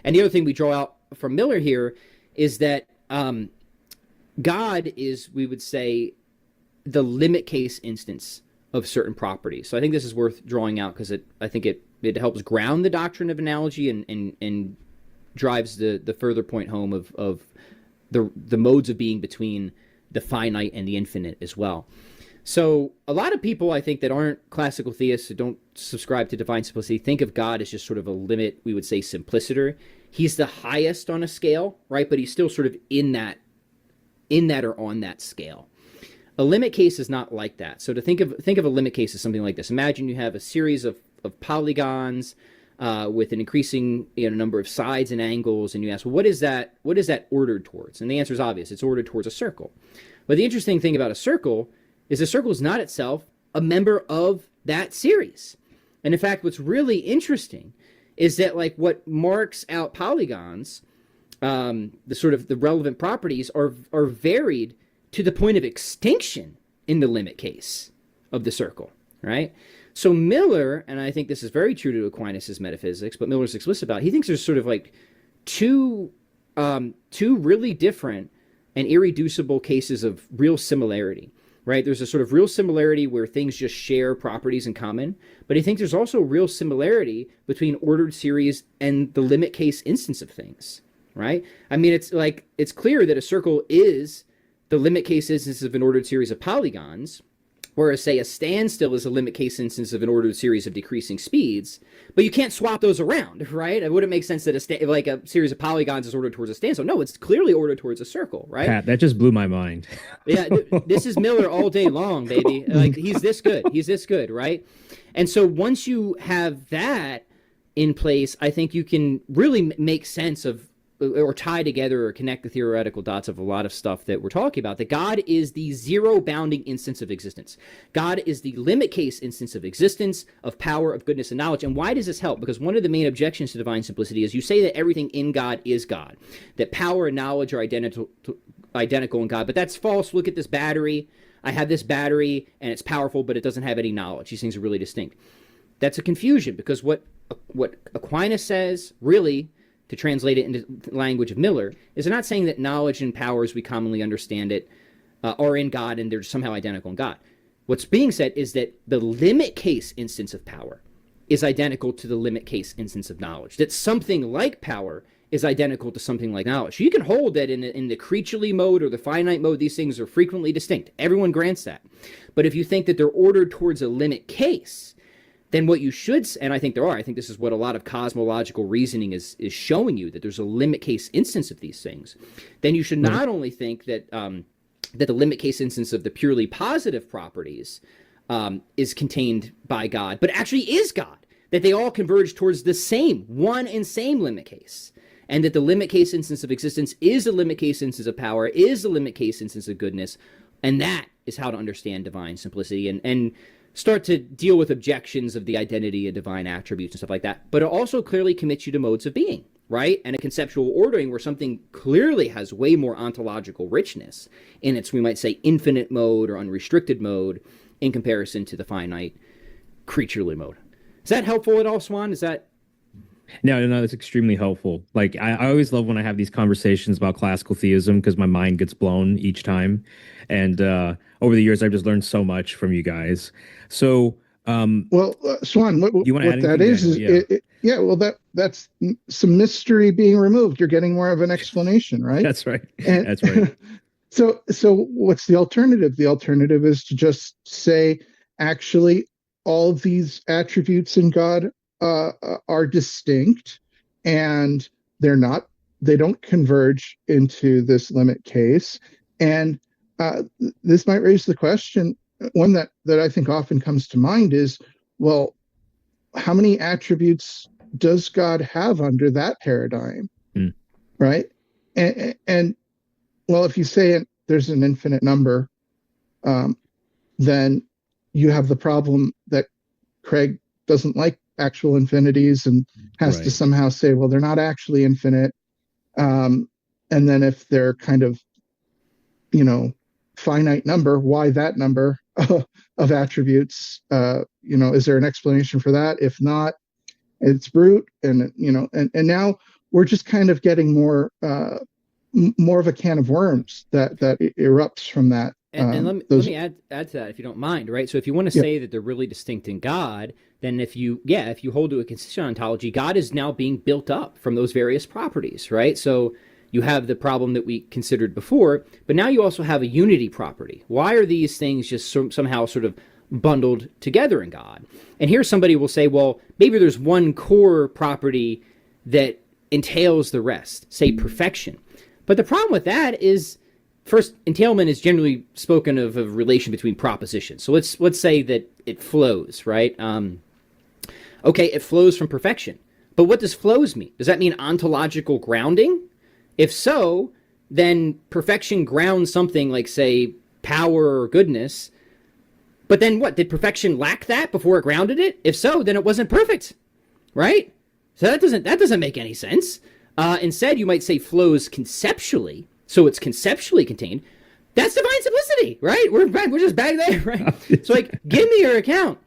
And the other thing we draw out from Miller here is that God is, we would say, the limit case instance of certain properties. So I think this is worth drawing out because I think it helps ground the doctrine of analogy and drives the further point home of the modes of being between the finite and the infinite as well. So a lot of people, I think, that aren't classical theists, who don't subscribe to divine simplicity, think of God as just sort of a limit, we would say, simpliciter. He's the highest on a scale, right? But he's still sort of in that or on that scale. A limit case is not like that. So to think of a limit case as something like this. Imagine you have a series of polygons with an increasing number of sides and angles, and you ask, well, what is that ordered towards? And the answer is obvious. It's ordered towards a circle. But the interesting thing about a circle is a circle is not itself a member of that series. And in fact, what's really interesting is that, like, what marks out polygons, the relevant properties are varied to the point of extinction in the limit case of the circle, right? So Miller, and I think this is very true to Aquinas' metaphysics, but Miller's explicit about it, he thinks there's sort of like two really different and irreducible cases of real similarity, right? There's a sort of real similarity where things just share properties in common, but he thinks there's also real similarity between ordered series and the limit case instance of things, right? I mean, it's clear that a circle is the limit case instance of an ordered series of polygons, whereas, say, a standstill is a limit case instance of an ordered series of decreasing speeds, but you can't swap those around, right? It wouldn't make sense that a series of polygons is ordered towards a standstill. No, it's clearly ordered towards a circle, right? Pat, that just blew my mind. Yeah, this is Miller all day long, baby. Like, he's this good, right? And so once you have that in place, I think you can really make sense of, or tie together or connect the theoretical dots of a lot of stuff that we're talking about, that God is the zero bounding instance of existence. God is the limit case instance of existence, of power, of goodness, and knowledge. And why does this help? Because one of the main objections to divine simplicity is you say that everything in God is God, that power and knowledge are identical in God, but that's false. Look at this battery. I have this battery and it's powerful, but it doesn't have any knowledge. These things are really distinct. That's a confusion, because what Aquinas says, really, to translate it into the language of Miller, is they're not saying that knowledge and power as we commonly understand it are in God and they're somehow identical in God. What's being said is that the limit case instance of power is identical to the limit case instance of knowledge, that something like power is identical to something like knowledge. So you can hold that in the creaturely mode or the finite mode, these things are frequently distinct. Everyone grants that. But if you think that they're ordered towards a limit case, then what you should, and I think this is what a lot of cosmological reasoning is showing you, that there's a limit case instance of these things. Then you should not only think that that the limit case instance of the purely positive properties is contained by God, but actually is God, that they all converge towards the same, one and same limit case, and that the limit case instance of existence is the limit case instance of power, is the limit case instance of goodness, and that is how to understand divine simplicity and start to deal with objections of the identity of divine attributes and stuff like that. But it also clearly commits you to modes of being, right? And a conceptual ordering where something clearly has way more ontological richness in its, we might say, infinite mode or unrestricted mode in comparison to the finite creaturely mode. Is that helpful at all, Swan? Is that... No, that's extremely helpful. Like, I always love when I have these conversations about classical theism because my mind gets blown each time. And over the years, I've just learned so much from you guys. So, Swan, what that is, that's some mystery being removed. You're getting more of an explanation, right? That's right. That's right. So what's the alternative? The alternative is to just say, actually, all of these attributes in God are distinct, and they don't converge into this limit case. And this might raise the question, one that I think often comes to mind is, well, how many attributes does God have under that paradigm? Right? And well, if you say there's an infinite number, then you have the problem that Craig doesn't like actual infinities and has to somehow say, well, they're not actually infinite. And then if they're kind of, finite number, why that number of attributes? Is there an explanation for that? If not, it's brute. And now we're just kind of getting more of a can of worms that erupts from that. And let me add to that, if you don't mind, right? So if you want to Yeah. say that they're really distinct in God, then if you hold to a consistent ontology, God is now being built up from those various properties, right? So you have the problem that we considered before, but now you also have a unity property. Why are these things just somehow sort of bundled together in God? And here somebody will say, well, maybe there's one core property that entails the rest, say perfection. But the problem with that is, first, entailment is generally spoken of a relation between propositions. So let's say that it flows, right? Okay, it flows from perfection. But what does flows mean? Does that mean ontological grounding? If so, then perfection grounds something like, say, power or goodness. But then what? Did perfection lack that before it grounded it? If so, then it wasn't perfect, right? So that doesn't make any sense. Instead, you might say flows conceptually, so it's conceptually contained. That's divine simplicity, right? We're just back there, right? So, like, give me your account.